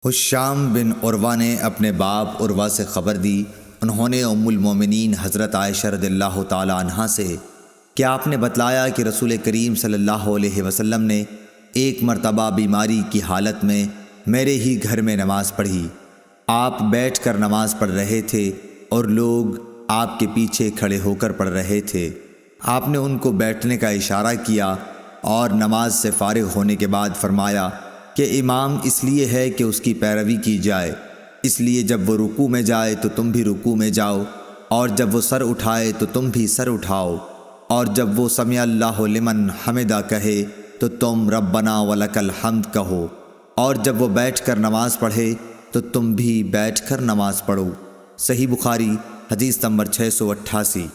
حشام بن عروہ نے اپنے باپ عروہ سے خبر دی، انہوں نے ام المومنین حضرت عائشہ رضی اللہ تعالی عنہا سے کہ آپ نے بتلایا کہ رسول کریم صلی اللہ علیہ وسلم نے ایک مرتبہ بیماری کی حالت میں میرے ہی گھر میں نماز پڑھی۔ آپ بیٹھ کر نماز پڑھ رہے تھے اور لوگ آپ کے پیچھے کھڑے ہو کر پڑھ رہے تھے۔ آپ نے ان کو بیٹھنے کا اشارہ کیا اور نماز سے فارغ ہونے کے بعد فرمایا کہ امام اس لیے ہے کہ اس کی پیروی کی جائے، اس لیے جب وہ رکوع میں جائے تو تم بھی رکوع میں جاؤ، اور جب وہ سر اٹھائے تو تم بھی سر اٹھاؤ، اور جب وہ سمع اللہ لمن حمدہ کہے تو تم ربنا ولک الحمد کہو، اور جب وہ بیٹھ کر نماز پڑھے تو تم بھی بیٹھ کر نماز پڑھو۔ صحیح بخاری حدیث نمبر 688۔